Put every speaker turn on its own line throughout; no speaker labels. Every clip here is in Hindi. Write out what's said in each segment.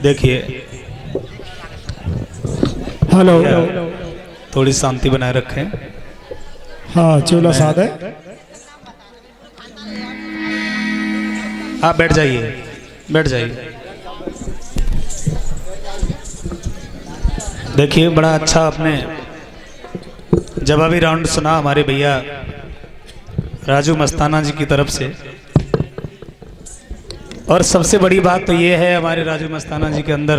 देखिए,
हेलो,
थोड़ी शांति बनाए रखें।
हाँ चोला साध है।
आप बैठ जाइए, बैठ जाइए। देखिए, बड़ा अच्छा आपने जवाबी राउंड सुना हमारे भैया राजू मस्ताना जी की तरफ से। और सबसे बड़ी बात तो ये है हमारे राजू मस्ताना जी के अंदर,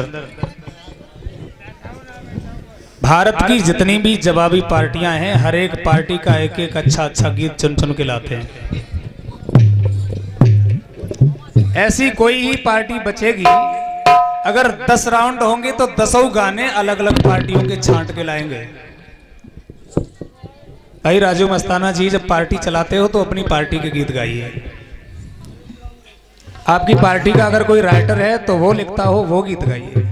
भारत की जितनी भी जवाबी पार्टियां हैं, हर एक पार्टी का एक एक अच्छा अच्छा गीत चुन चुन के लाते हैं। ऐसी कोई ही पार्टी बचेगी, अगर 10 राउंड होंगे तो 10 गाने अलग अलग पार्टियों के छांट के लाएंगे। भाई राजू मस्ताना जी, जब पार्टी चलाते हो तो अपनी पार्टी के गीत गाइए। आपकी पार्टी का अगर कोई राइटर है तो वो लिखता हो, वो गीत गाइए।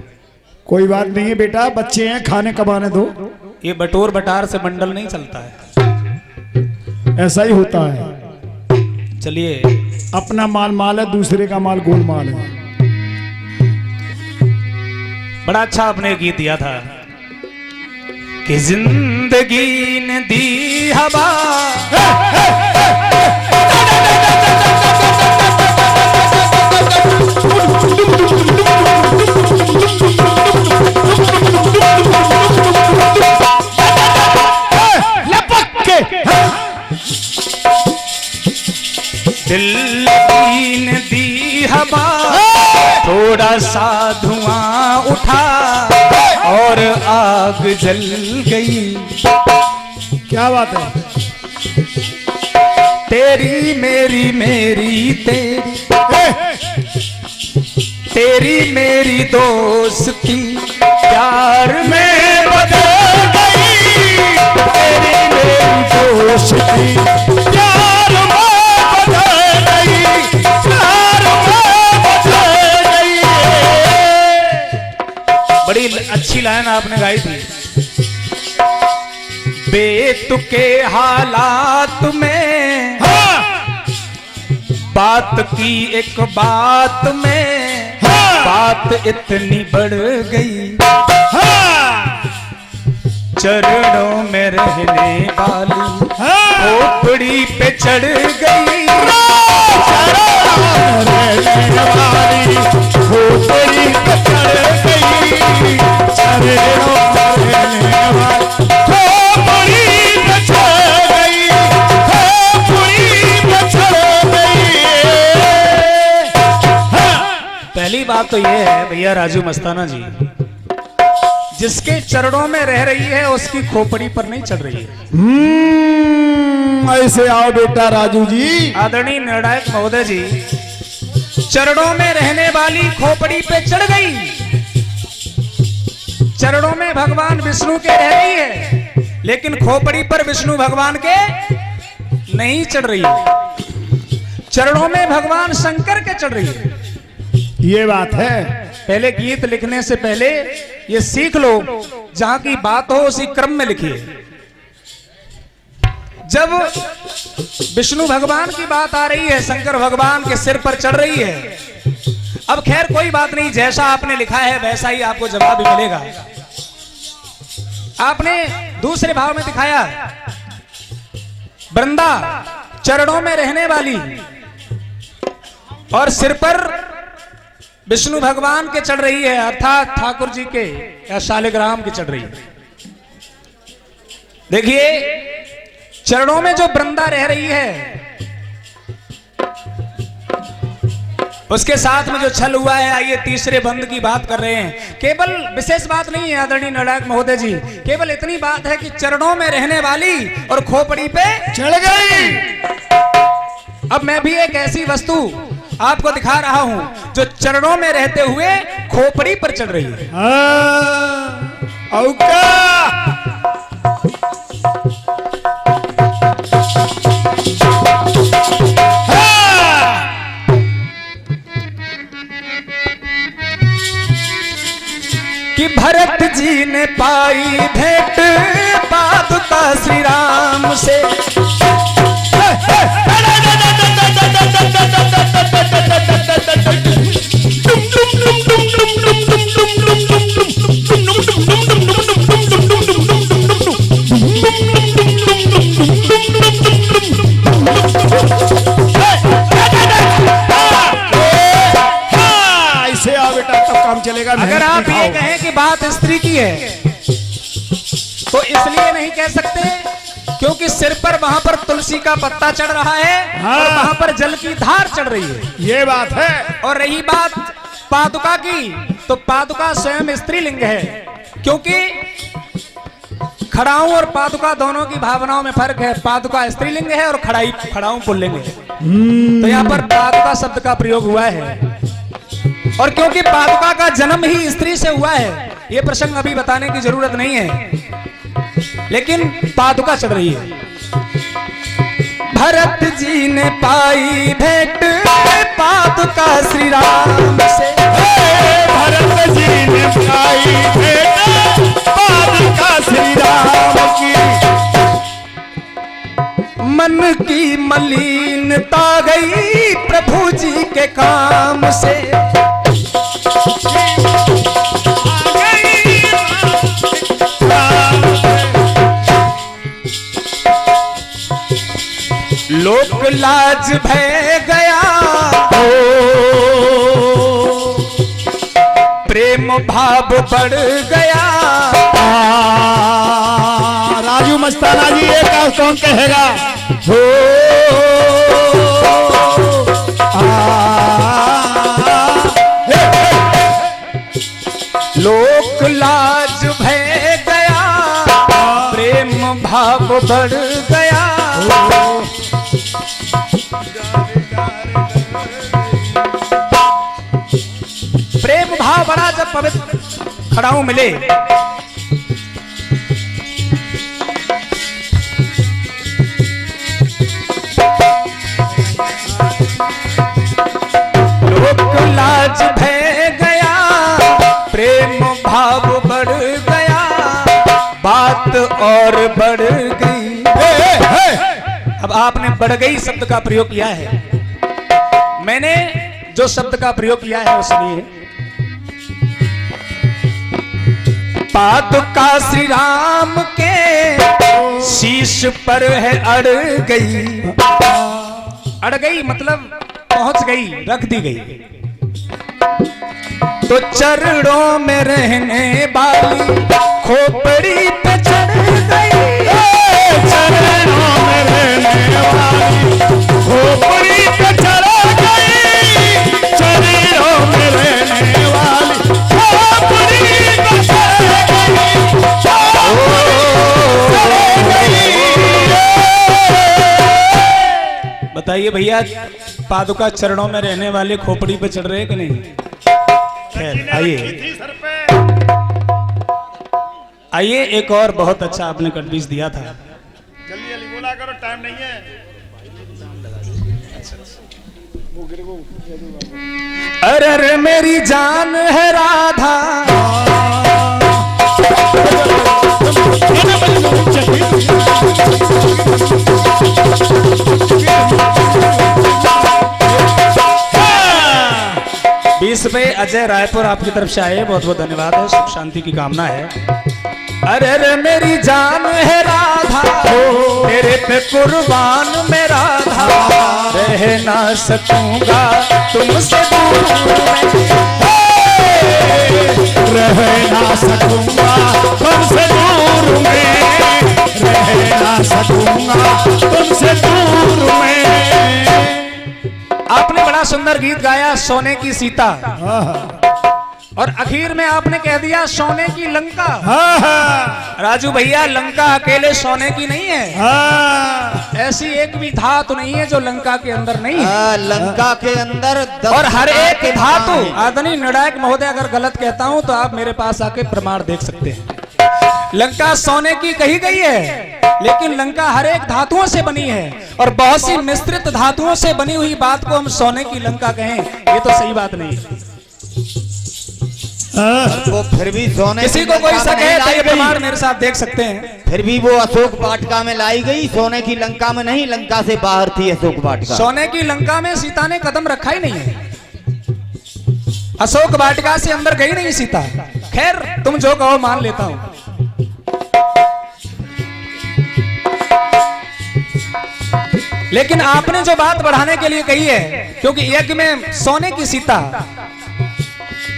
कोई बात नहीं है बेटा, बच्चे हैं, खाने कमाने दो।
ये बटोर बटार से मंडल नहीं चलता है,
ऐसा ही होता है।
चलिए,
अपना माल माल है, दूसरे का माल गोल माल है।
बड़ा अच्छा आपने गीत दिया था कि जिंदगी ने दी हवा, दिल ने दी हवा, थोड़ा सा धुआं उठा और आग जल गई।
क्या बात है।
तेरी मेरी मेरी तेरी, तेरी मेरी दोस्ती प्यार में बदल गई। तेरी मेरी दोस्ती प्यार में बदल गई, प्यार में बदल गई। बड़ी अच्छी लाइन आपने गाई थी। बेतुके हालात में, हाँ! बात की एक बात में, हाँ! बात इतनी बढ़ गई, हाँ! चरणों में रहने वाली, हाँ! खोपड़ी पे चढ़ गई। चरणों में रहने वाली, खोपड़ी पे चढ़ गई। चरणों में रहने वाली, पहली बात तो यह है भैया राजू मस्ताना जी, जिसके चरणों में रह रही है उसकी खोपड़ी पर नहीं चढ़ रही है।
ऐसे आओ बेटा राजू जी।
आदरणीय निर्णायक महोदय जी, चरणों में रहने वाली खोपड़ी पे चढ़ गई। चरणों में भगवान विष्णु के रह रही है, लेकिन खोपड़ी पर विष्णु भगवान के नहीं चढ़ रही है। चरणों में भगवान शंकर के चढ़ रही है।
ये बात है।
पहले गीत लिखने से पहले ये सीख लो, जहां की बात हो उसी क्रम में लिखिए। जब विष्णु भगवान की बात आ रही है, शंकर भगवान के सिर पर चढ़ रही है। अब खैर कोई बात नहीं, जैसा आपने लिखा है वैसा ही आपको जवाब भी मिलेगा। आपने दूसरे भाव में दिखाया, वृंदा चरणों में रहने वाली और सिर पर विष्णु भगवान के चढ़ रही है, अर्थात ठाकुर जी के या शालिग्राम के चढ़ रही है। देखिए, चरणों में जो वृंदा रह रही है, उसके साथ में जो छल हुआ है। आइए तीसरे बंद की बात कर रहे हैं। केवल विशेष बात नहीं है आदरणीय निर्णायक महोदय जी, केवल इतनी बात है कि चरणों में रहने वाली और खोपड़ी पे
चढ़ गई।
अब मैं भी एक ऐसी वस्तु आपको दिखा रहा हूं जो चरणों में रहते हुए खोपड़ी पर चढ़ रही है। कि भरत जी ने पाई भेंट पादुका श्री राम से,
चलेगा।
अगर आप ये कहें कि बात स्त्री की है तो इसलिए नहीं कह सकते क्योंकि सिर पर वहां पर तुलसी का पत्ता चढ़ रहा है और वहां पर जल की धार चढ़ रही है,
ये बात है।
और रही बात पादुका की तो पादुका स्वयं स्त्रीलिंग है, क्योंकि खड़ाऊं और पादुका दोनों की भावनाओं में फर्क है। पादुका स्त्रीलिंग है और खड़ाऊं पुल्लिंग है। तो यहाँ पर पादुका शब्द का प्रयोग हुआ है, और क्योंकि पादुका का जन्म ही स्त्री से हुआ है, ये प्रसंग अभी बताने की जरूरत नहीं है, लेकिन पादुका चढ़ रही है। भरत जी ने पाई भेंट पादुका श्री राम से,
भरत जी ने पाई भेंट पादुका श्री राम की।
मन की मलिनता गई प्रभु जी के काम से, लोक लाज भय गया प्रेम भाव बढ़ गया।
राजू मस्ताना जी ये का कौन कहेगा? हो
लोक लाज भय गया प्रेम भाव बढ़ गया। प्रेम भाव बड़ा जब पवित्र खड़ाऊं मिले, लोक लाज भय गया प्रेम भाव बढ़ गया, बात और बढ़ गई। अब आपने बढ़ गई शब्द का प्रयोग किया है, मैंने जो शब्द का प्रयोग किया है वो सुनिए। पादुका श्री राम के शीश पर है अड़ गई। अड़ गई मतलब पहुंच गई, रख दी गई। तो चरणों में रहने वाली खोपड़ी पे चढ़ गई,
चरणों में रहने वाली खोपड़ी पे चढ़ गई, चरणों में रहने वाली खोपड़ी पे चढ़ गई।
बताइए भैया, पादुका चरणों में रहने वाले खोपड़ी पे चढ़ रहे कि नहीं? खैर आइए आइए, एक और बहुत अच्छा आपने कटबीस दिया था।
जल्दी जल्दी बोला करो, टाइम नहीं है।
अरे अरे मेरी जान है राधा, बीस पे अजय रायपुर आपकी तरफ से आए, बहुत बहुत धन्यवाद है, सुख शांति की कामना है। अरे अरे मेरी जान है राधा, तेरे पे कुर्बान मैं राधा, रह ना सकूंगा तुमसे दूर
रह ना सकूंगा तुमसे दूर में, रह ना सकूंगा तुमसे दूर में।
आपने बड़ा सुंदर गीत गाया सोने की सीता, और आखिर में आपने कह दिया सोने की लंका। राजू भैया, लंका अकेले सोने की नहीं है, ऐसी एक भी धातु नहीं है जो लंका के अंदर नहीं है।
लंका के अंदर
और हर एक धातु, आदरणीय निर्णायक महोदय अगर गलत कहता हूं तो आप मेरे पास आके प्रमाण देख सकते हैं। लंका सोने की कही गई है, लेकिन लंका हर एक धातुओं से बनी है, और बहुत सी मिश्रित धातुओं से बनी हुई बात को हम सोने की लंका कहें, ये तो सही बात नहीं।
वो फिर भी सोने
किसी
की
को कोई
लंका में
शक
नहीं
है तो
लाई
ये
गई।
प्रमाण मेरे साथ देख सकते हैं।
फिर भी वो अशोक वाटिका में लाई गई, सोने की लंका में नहीं, लंका से बाहर थी अशोक वाटिका।
सोने की लंका में सीता ने कदम रखा ही नहीं है, अशोक वाटिका से अंदर गई नहीं सीता। खैर तुम जो कहो मान लेता हूं। लेकिन आपने जो बात बढ़ाने के लिए कही है, क्योंकि यज्ञ में सोने की सीता,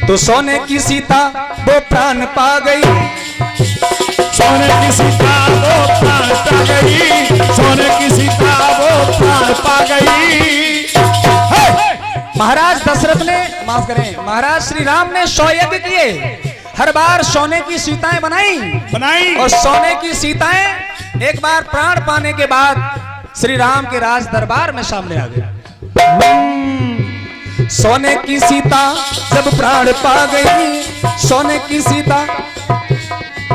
तो सोने की सीता वो प्राण पा गई,
सोने की सीता वो प्राण पा गई, सोने की सीता वो प्राण पा गई।
महाराज दशरथ ने, माफ करें, महाराज श्री राम ने 100 यज्ञ किए, हर बार सोने की सीताएं बनाई, और सोने की सीताएं एक बार प्राण पाने के बाद श्री राम के राज दरबार में सामने आ गए। सोने की सीता जब प्राण पा गई, सोने की सीता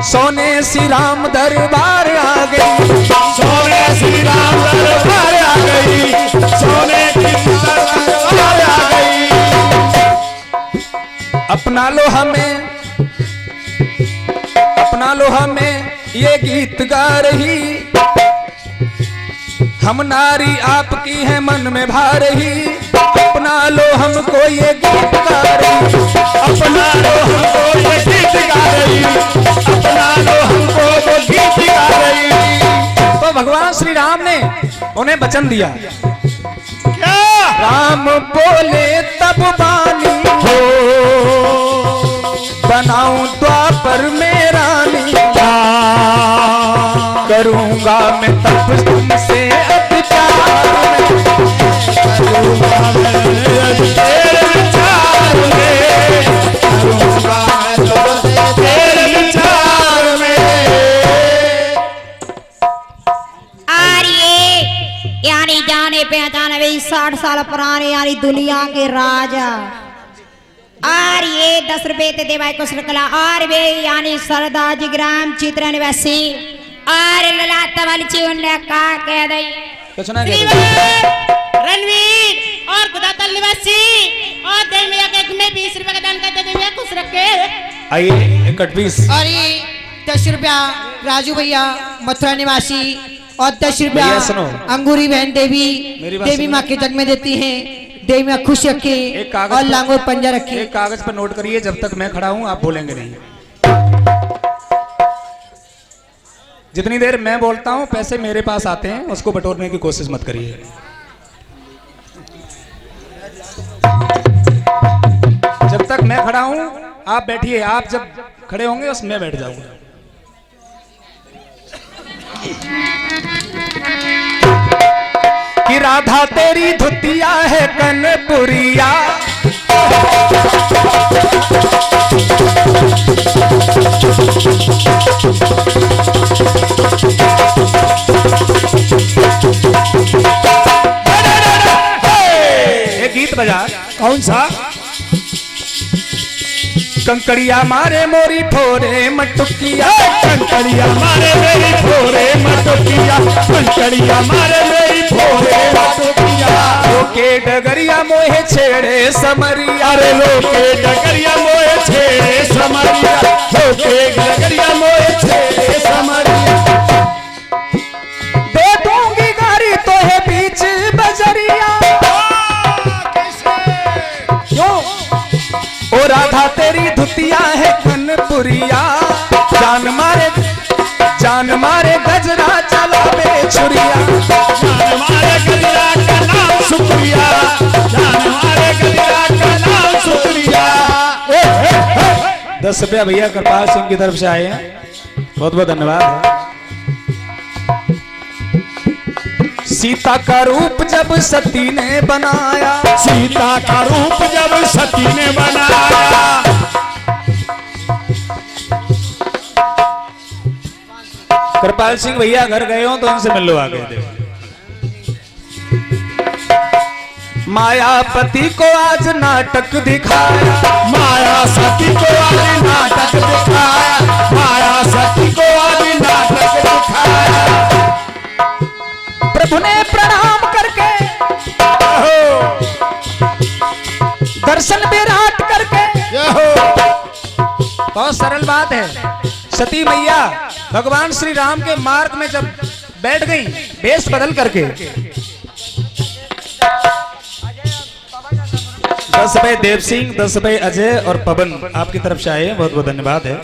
सोने श्री राम दरबार आ गई,
सोने श्री राम दरबार आ गई, सोने की सीता दरबार आ गई।
अपना लो हमें, अपना लो हमें ये गीत गा रही, हम नारी आपकी है मन में भा रही, अपना लो हमको ये गीत गा रही,
अपना लो हमको ये गीत गा रही, अपना लो हमको वो गीत गा रही।
तो भगवान श्री राम ने उन्हें वचन दिया,
क्या
राम बोले तब बानी
हो
बनाऊं द्वापर में रानी, करूंगा मैं तब तुमसे अत्याचार,
करूंगा मैं तेरे विचार में, करूंगा मैं तुमसे तेरे विचार में।
आर्य यानी जाने पहचाने भी 60 साल पुराने यानी दुनिया के राजा आर्य 10 रुपए ते देवाय को श्रृंखला आर्य यानी सरदार जी ग्राम चित्र निवासी आर्य लला तवल जीवन का कह दई
कुछ ना
रणवीर और खुदातल निवासी और देविया के में 20 रुपए का दान करते देविया खुश रखे।
आइए 21
और ये 10 रुपया राजू भैया मथुरा निवासी और 10
भैया
रुपया
सुनो।
अंगूरी बहन देवी
मेरी बात
देवी
सुनो।
माँ के जग में देती हैं, देवी माँ खुश रखे
एक कागज
और
पर-
लांगोर पंजा रखे।
एक कागज पर नोट करिए, जब तक मैं खड़ा हूं आप बोलेंगे नहीं। जितनी देर मैं बोलता हूं पैसे मेरे पास आते हैं, उसको बटोरने की कोशिश मत करिए। जब तक मैं खड़ा हूं आप बैठिए, आप जब खड़े होंगे उस मैं बैठ जाऊंगा। कि राधा तेरी धुतिया है कनपुरिया, एक गीत बजा।
कौन सा?
कंकड़िया मारे मोरी ठोरे मटुकिया,
कंकड़िया मारे मेरी भोरे मटुकिया, कंकड़िया मारे मेरी भोरे मटुकिया।
ओके डगरिया मोहे छेड़े समरिया,
अरे लोके डगरिया मोए छेड़े समरिया, लोके डगरिया मोए छेड़े समरिया।
दे दूंगी गाड़ी तो है बीच बजरिया। क्यों? ओ राधा तेरी धुतिया है कनपुरिया, जान मारे गजरा चलावे छुरिया,
जान मारे गजरा का नाम शुक्रिया, जान मारे गजरा का नाम शुक्रिया।
10 रुपया भैया कृपाल सिंह की तरफ से आए हैं, बहुत बहुत धन्यवाद। सीता का रूप जब सती ने बनाया,
सीता का रूप जब सती ने बनाया,
कृपाल सिंह भैया घर गए हो तो उनसे मिल लो आगे दे। मायापति को आज नाटक दिखाया,
माया सती को आज नाटक दिखाया, माया सती को आज नाटक दिखाया।
प्रभु ने प्रणाम करके दर्शन विराट करके बात है, सती मैया भगवान श्री राम के मार्ग में जब बैठ गई वेश बदल करके, 10 भाई देव सिंह, 10 भाई अजय और पवन आपकी तरफ से आए, बहुत बहुत धन्यवाद है।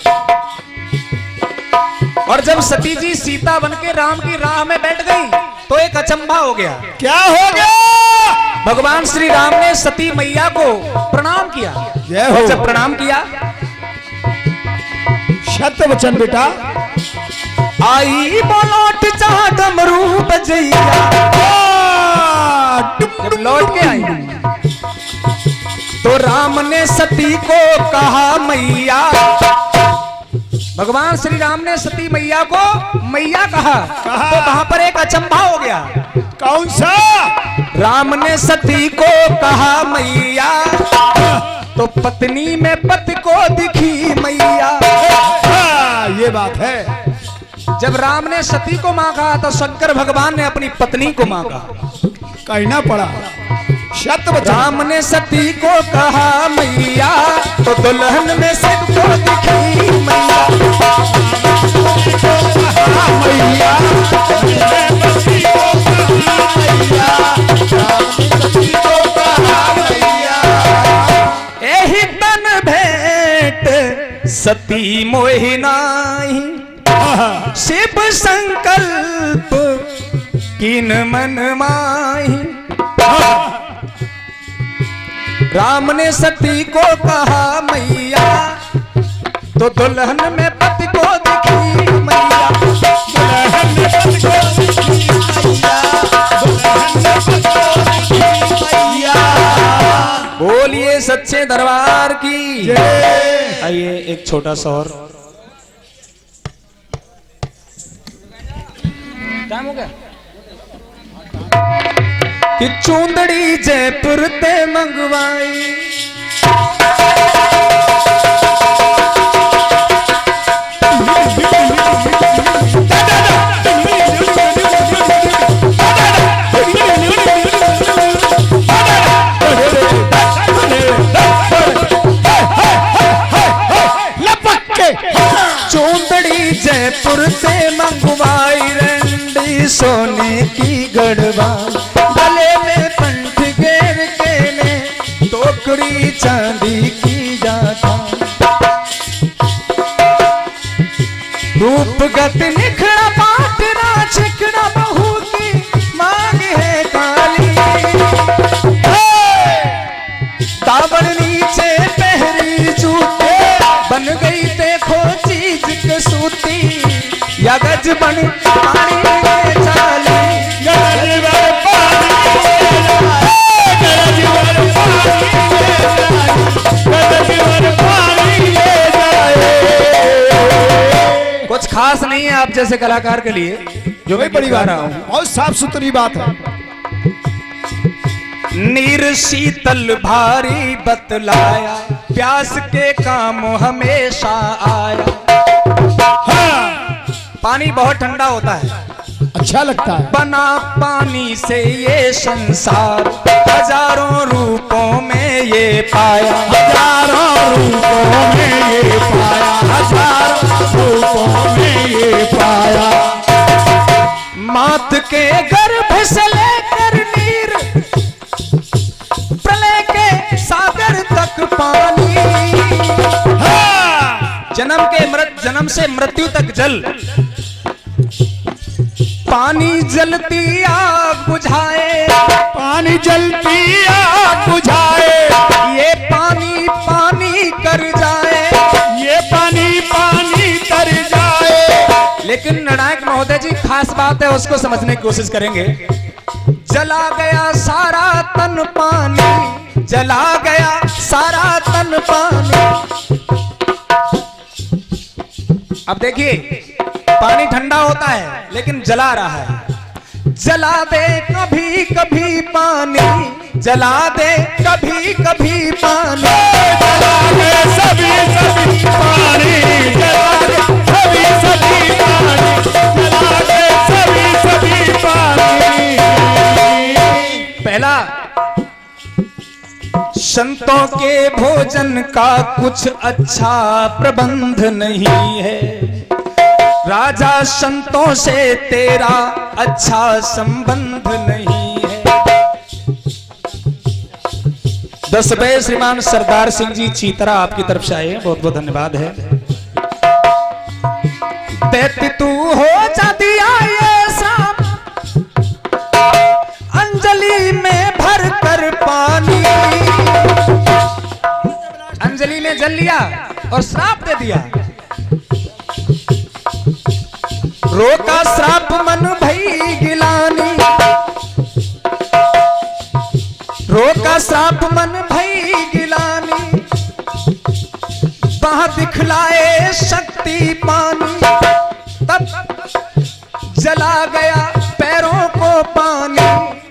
और जब सती जी सीता बन के राम की राह में बैठ गई तो एक अचंभा हो गया।
क्या हो गया?
भगवान श्री राम ने सती मैया को प्रणाम किया।
जय हो।
और जब प्रणाम किया,
सत्य वचन बेटा,
आई बोलोट चाह डमरू बजैया। जब लौट के आई तो राम ने सती को कहा मैया। भगवान श्री राम ने सती मैया को मैया कहा। तो वहां पर एक अचंभा हो गया।
कौन सा?
राम ने सती को कहा मैया, तो पत्नी में पति को दिखी मैया।
ये बात है।
जब राम ने सती को मांगा तो शंकर भगवान ने अपनी पत्नी को मांगा।
कहना पड़ा सत्य वचन।
राम ने सती को कहा मैया, तो दुल्हन में सबको दिखी मैया।
मैया
एही तन भेंट सती मोहि नाही, शिव संकल्प किन मन माही। राम ने सती को कहा मैया, तो दुल्हन में पति को दिखी मैया। दुल्हन में पति को दिखी मैया। बोलिए सच्चे दरबार की। आइए एक छोटा सा और टाइम हो गया कि चूंदड़ी जयपुर ते मंगवाई। चूंदड़ी जयपुर से मंगवाई, रंडी सोने की गढ़वा, गले में पंठ घेर के ने टोकरी चांदी की जाता। रूपगत निखड़ा पाटना चिकड़ा बहू की मांग है काली। ताबड़ नीचे पहरी जूते, बन गई देखो चीज के सूती। या गज बन पानी में चाली, गज बन पानी में जाए। कुछ खास नहीं है आप जैसे कलाकार के लिए, जो मैं बड़ी बार रहा हूं।
और साफ सुथरी बात है।
नीर शीतल भारी बतलाया, प्यास के काम हमेशा आया। पानी बहुत ठंडा होता है,
अच्छा लगता है।
बना पानी से ये संसार, हजारों रूपों में ये पाया।
हजारों रूपों में ये पाया, हजारों रूपों में ये पाया।
मात के गर्भ से लेकर नीर, प्रलय के सागर तक पानी। जन्म से मृत्यु तक जल, पानी जलती आग बुझाए।
पानी जलती आग बुझाए,
ये पानी पानी कर जाए।
ये पानी पानी तर जाए।
लेकिन निर्णायक महोदय जी खास बात है, उसको समझने की कोशिश करेंगे। जला गया सारा तन पानी, जला गया सारा तन पानी। अब देखिए पानी ठंडा होता है लेकिन जला रहा है। जला दे कभी कभी पानी, जला दे कभी कभी पानी।
जला दे सभी सभी पानी, जला दे सभी सभी पानी, जला दे सभी सभी पानी।
पहला संतों संतों के भोजन का कुछ अच्छा प्रबंध नहीं है। राजा संतों से तेरा अच्छा संबंध नहीं है। 10 रुपए श्रीमान सरदार सिंह जी चीतरा आपकी तरफ से आए हैं, बहुत बहुत धन्यवाद है। दैत्य तू हो जा दिया ये श्राप, अंजलि में भर कर पानी, अंजलि में जल लिया और श्राप दे दिया। रोका श्राप मन भई गिलानी, रोका श्राप मन भई गिलानी, वहां दिखलाए शक्ति पानी, तब जला गया पैरों को पानी,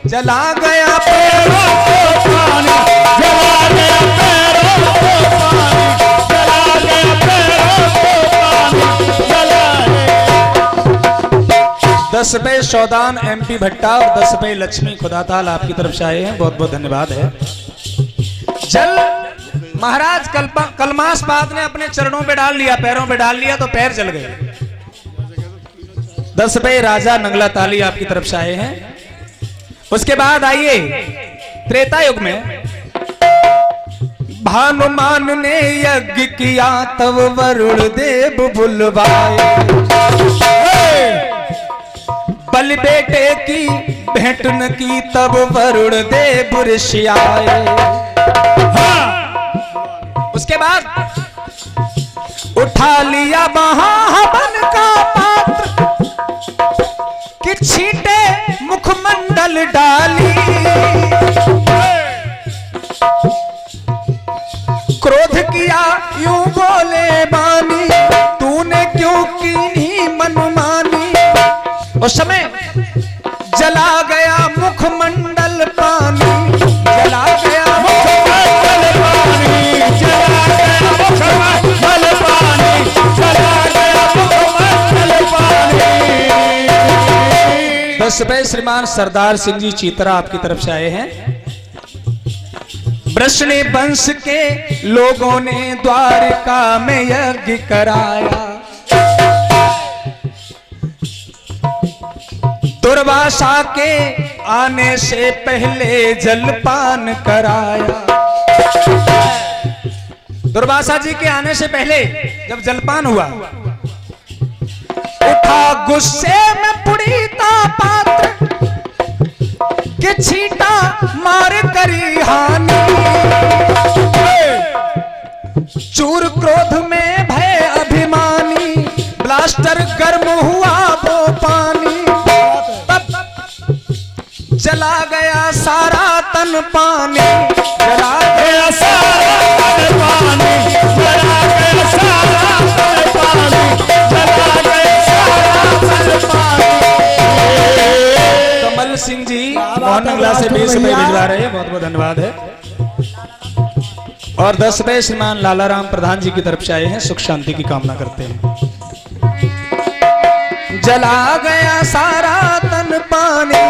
जला गया पैरों को पानी, जला गया पैरों को पानी, जला गया पैरों को पानी, जला गया। 10 रुपए सौदान MP भट्टा और 10 रुपए लक्ष्मी खुदाताल आपकी तरफ से आए हैं, बहुत बहुत धन्यवाद है। जल महाराज कलमास पाद ने अपने चरणों पे डाल लिया, पैरों पे डाल लिया तो पैर जल गए। 10 रुपए राजा नंगला ताली आपकी तरफ से आए हैं। उसके बाद आइए त्रेता युग में भानुमान ने यज्ञ किया तब वरुण देव बुलवाए, बलि बेटे की भेंट न की तब वरुण देव ऋषि आए। उसके बाद उठा लिया महाहवन का पात्र कि छींटे मुखमंडल डाली, क्रोध किया यूं बोले बानी, तूने क्यों कीनी मनमानी। उस समय जला गया मुखमंडल पानी, जला गया मुखमंडल पानी, जला गया मुखमंडल पानी, जला गया मुखमंडल पानी। 10 रुपए श्रीमान सरदार सिंह जी चीतरा आपकी तरफ से आए हैं। वृष्णि वंश के लोगों ने द्वारका में यज्ञ कराया, दुर्वासा के आने से पहले जलपान कराया। दुर्वासा जी के आने से पहले जब जलपान हुआ, उठा गुस्से में पुड़ीता पात्र कि छींटा मार करी हानि, चूर क्रोध में भय अभिमानी, ब्लास्टर गर्म हुआ वो पानी, जला गया सारा तन पानी, जला गया सारा तन पानी, जला गया सारा तन पानी, जला गया सारा तन पानी। कमल सिंह जी मोहन नंगला से 20 रुपए भिजवा रहे हैं, बहुत बहुत धन्यवाद है। और 10 रुपए श्रीमान लालाराम प्रधान जी की तरफ से आए हैं, सुख शांति की कामना करते हैं। जला गया सारा तन पानी,